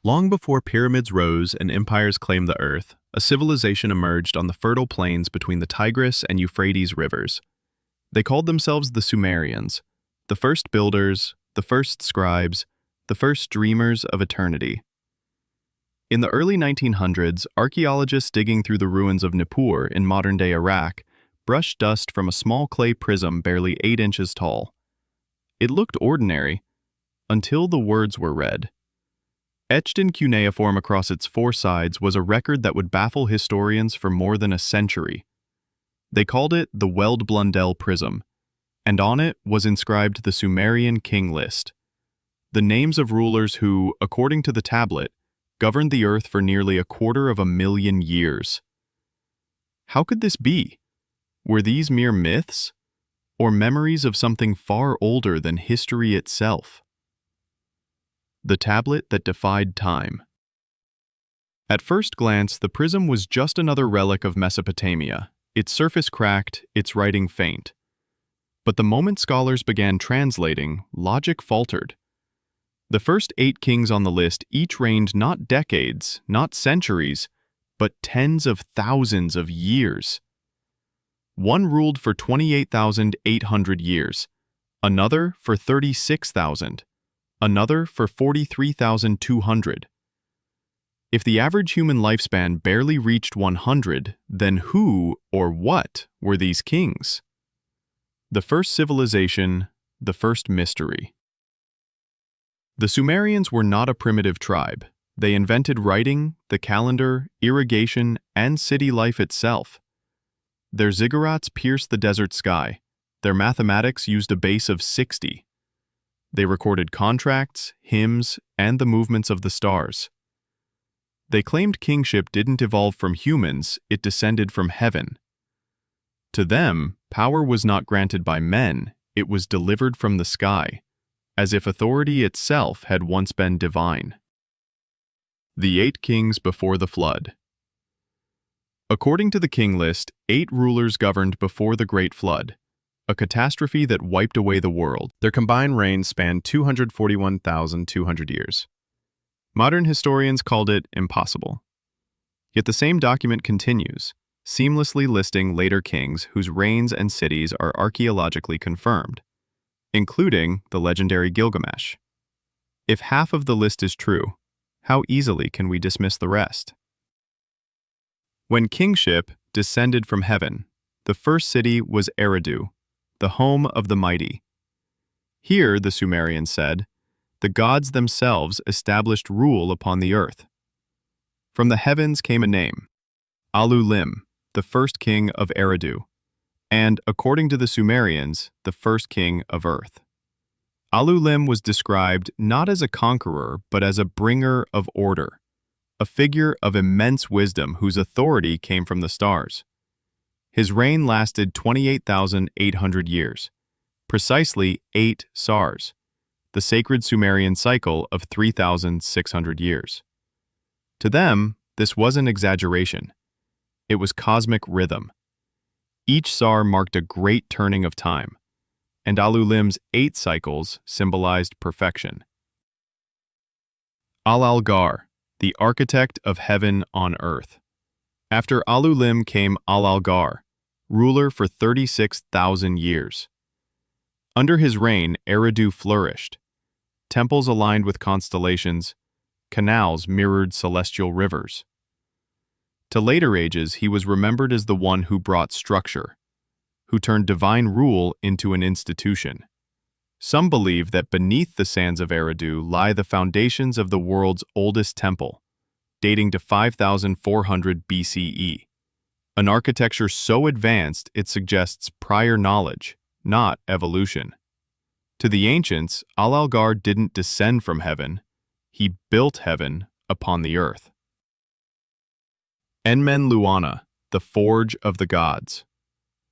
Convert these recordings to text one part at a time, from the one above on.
Long before pyramids rose and empires claimed the earth, a civilization emerged on the fertile plains between the Tigris and Euphrates rivers. They called themselves the Sumerians, the first builders, the first scribes, the first dreamers of eternity. In the early 1900s, archaeologists digging through the ruins of Nippur in modern-day Iraq brushed dust from a small clay prism barely 8 inches tall. It looked ordinary, until the words were read. Etched in cuneiform across its 4 sides was a record that would baffle historians for more than a century. They called it the Weld-Blundell prism, and on it was inscribed the Sumerian King List, the names of rulers who, according to the tablet, governed the earth for nearly 250,000 years. How could this be? Were these mere myths, or memories of something far older than history itself? The tablet that defied time. At first glance, the prism was just another relic of Mesopotamia, its surface cracked, its writing faint. But the moment scholars began translating, logic faltered. The first 8 kings on the list each reigned not decades, not centuries, but tens of thousands of years. One ruled for 28,800 years, another for 36,000. Another for 43,200. If the average human lifespan barely reached 100, then who or what were these kings? The first civilization, the first mystery. The Sumerians were not a primitive tribe. They invented writing, the calendar, irrigation, and city life itself. Their ziggurats pierced the desert sky. Their mathematics used a base of 60. They recorded contracts, hymns, and the movements of the stars. They claimed kingship didn't evolve from humans, it descended from heaven. To them, power was not granted by men, it was delivered from the sky, as if authority itself had once been divine. The 8 kings before the flood. According to the king list, 8 rulers governed before the Great Flood, a catastrophe that wiped away the world. Their combined reign spanned 241,200 years. Modern historians called it impossible. Yet the same document continues, seamlessly listing later kings whose reigns and cities are archaeologically confirmed, including the legendary Gilgamesh. If half of the list is true, how easily can we dismiss the rest? When kingship descended from heaven, the first city was Eridu, the home of the mighty. Here, the Sumerians said, the gods themselves established rule upon the earth. From the heavens came a name, Alulim, the first king of Eridu, and, according to the Sumerians, the first king of earth. Alulim was described not as a conqueror, but as a bringer of order, a figure of immense wisdom whose authority came from the stars. His reign lasted 28,800 years, precisely 8 sars, the sacred Sumerian cycle of 3,600 years. To them, this wasn't exaggeration. It was cosmic rhythm. Each sar marked a great turning of time, and Alulim's 8 cycles symbolized perfection. Al-Algar, the architect of heaven on earth. After Alulim came Al-Algar, ruler for 36,000 years. Under his reign, Eridu flourished. Temples aligned with constellations, canals mirrored celestial rivers. To later ages, he was remembered as the one who brought structure, who turned divine rule into an institution. Some believe that beneath the sands of Eridu lie the foundations of the world's oldest temple, dating to 5,400 BCE. An architecture so advanced it suggests prior knowledge, not evolution. To the ancients, Al-Algar didn't descend from heaven, he built heaven upon the earth. Enmen-Luana, the forge of the gods.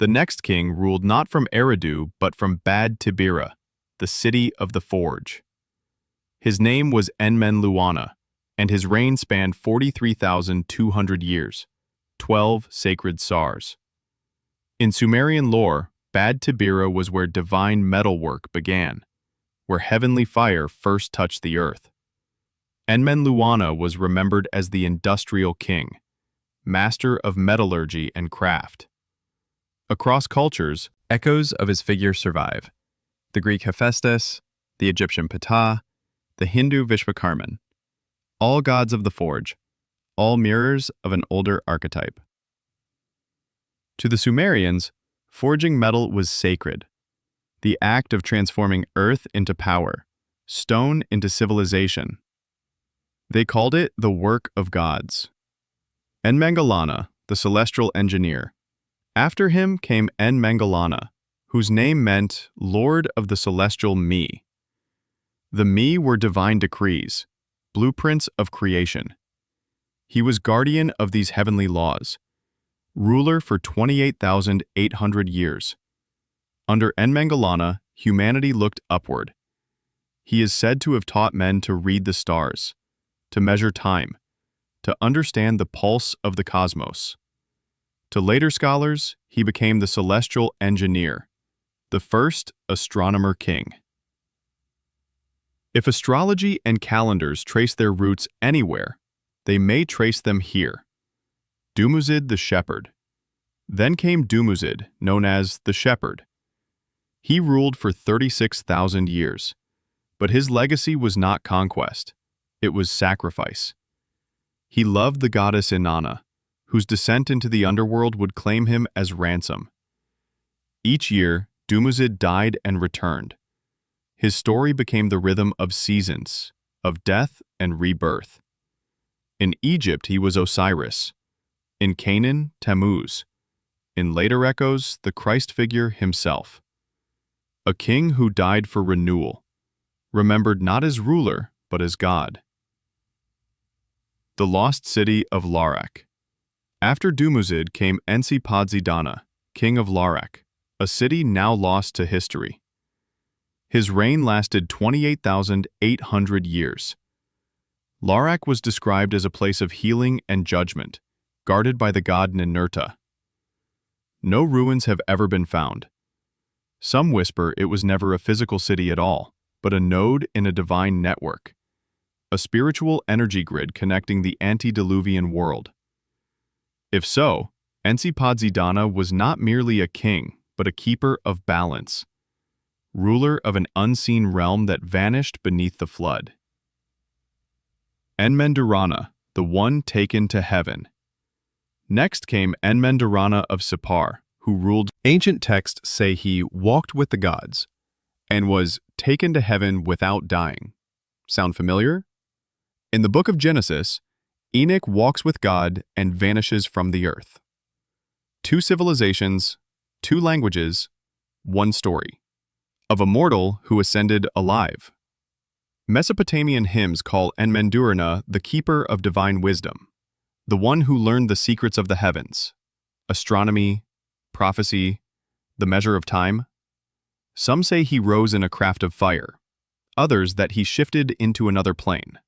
The next king ruled not from Eridu but from Bad-Tibira, the city of the forge. His name was Enmen-Luana, and his reign spanned 43,200 years. 12 sacred sars. In Sumerian lore, Bad-Tibira was where divine metalwork began, where heavenly fire first touched the earth. Enmenluana was remembered as the industrial king, master of metallurgy and craft. Across cultures, echoes of his figure survive. The Greek Hephaestus, the Egyptian Ptah, the Hindu Vishvakarman, all gods of the forge, all mirrors of an older archetype. To the Sumerians, forging metal was sacred, the act of transforming earth into power, stone into civilization. They called it the work of gods. Enmangalana, the celestial engineer. After him came Enmangalana, whose name meant Lord of the Celestial Me. The Me were divine decrees, blueprints of creation. He was guardian of these heavenly laws, ruler for 28,800 years. Under Enmangalana, humanity looked upward. He is said to have taught men to read the stars, to measure time, to understand the pulse of the cosmos. To later scholars, he became the celestial engineer, the first astronomer king. If astrology and calendars trace their roots anywhere, they may trace them here. Dumuzid the shepherd. Then came Dumuzid, known as the shepherd. He ruled for 36,000 years, but his legacy was not conquest, it was sacrifice. He loved the goddess Inanna, whose descent into the underworld would claim him as ransom. Each year, Dumuzid died and returned. His story became the rhythm of seasons, of death and rebirth. In Egypt, he was Osiris. In Canaan, Tammuz. In later echoes, the Christ figure himself. A king who died for renewal, remembered not as ruler, but as God. The lost city of Larak. After Dumuzid came Ensi-Padzidana, king of Larak, a city now lost to history. His reign lasted 28,800 years. Larak was described as a place of healing and judgment, guarded by the god Ninurta. No ruins have ever been found. Some whisper it was never a physical city at all, but a node in a divine network, a spiritual energy grid connecting the antediluvian world. If so, Ensi-Padzidana was not merely a king, but a keeper of balance, ruler of an unseen realm that vanished beneath the flood. Enmendarana, the one taken to heaven. Next came Enmendarana of Sippar, who ruled. Ancient texts say he walked with the gods and was taken to heaven without dying. Sound familiar? In the book of Genesis, Enoch walks with God and vanishes from the earth. 2 civilizations, 2 languages, 1 story. Of a mortal who ascended alive. Mesopotamian hymns call Enmendarana the keeper of divine wisdom, the one who learned the secrets of the heavens, astronomy, prophecy, the measure of time. Some say he rose in a craft of fire, others that he shifted into another plane.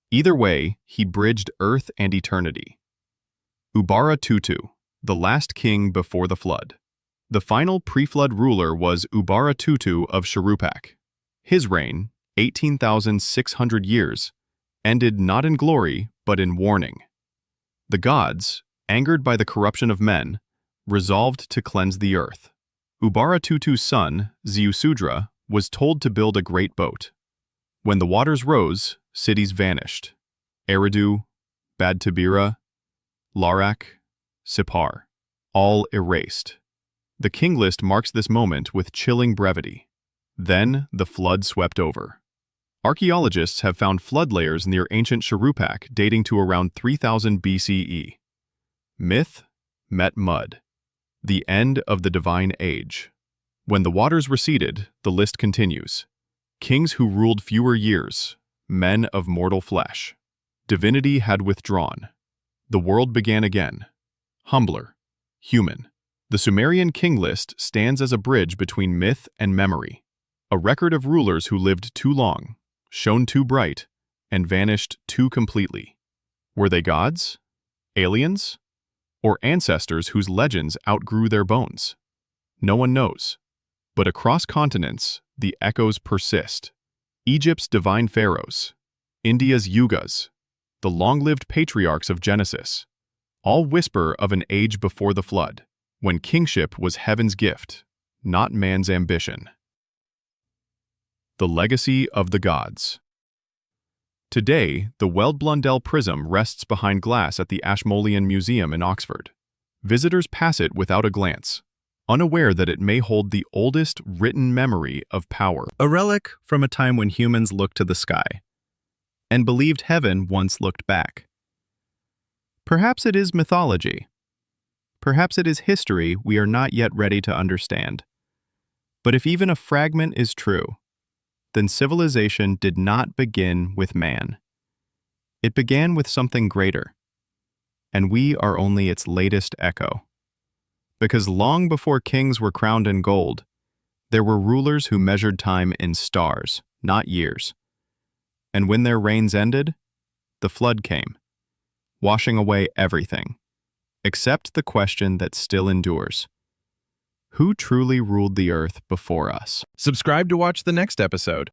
Either way, he bridged earth and eternity. Ubara-Tutu, the last king before the flood. The final pre-flood ruler was Ubara-Tutu of Shuruppak. His reign, 18,600 years, ended not in glory, but in warning. The gods, angered by the corruption of men, resolved to cleanse the earth. Ubara-Tutu's son, Ziusudra, was told to build a great boat. When the waters rose, cities vanished. Eridu, Bad-Tibira, Larak, Sippar, all erased. The King List marks this moment with chilling brevity. Then the flood swept over. Archaeologists have found flood layers near ancient Shuruppak dating to around 3000 BCE. Myth met mud. The end of the divine age. When the waters receded, the list continues. Kings who ruled fewer years, men of mortal flesh. Divinity had withdrawn. The world began again. Humbler, human. The Sumerian King List stands as a bridge between myth and memory, a record of rulers who lived too long, shone too bright, and vanished too completely. Were they gods? Aliens? Or ancestors whose legends outgrew their bones? No one knows. But across continents, the echoes persist. Egypt's divine pharaohs, India's yugas, the long-lived patriarchs of Genesis, all whisper of an age before the flood, when kingship was heaven's gift, not man's ambition. The legacy of the gods. Today, the Weld-Blundell prism rests behind glass at the Ashmolean Museum in Oxford. Visitors pass it without a glance, unaware that it may hold the oldest written memory of power. A relic from a time when humans looked to the sky and believed heaven once looked back. Perhaps it is mythology. Perhaps it is history we are not yet ready to understand. But if even a fragment is true, then civilization did not begin with man. It began with something greater, and we are only its latest echo. Because long before kings were crowned in gold, there were rulers who measured time in stars, not years. And when their reigns ended, the flood came, washing away everything, except the question that still endures. Who truly ruled the earth before us? Subscribe to watch the next episode.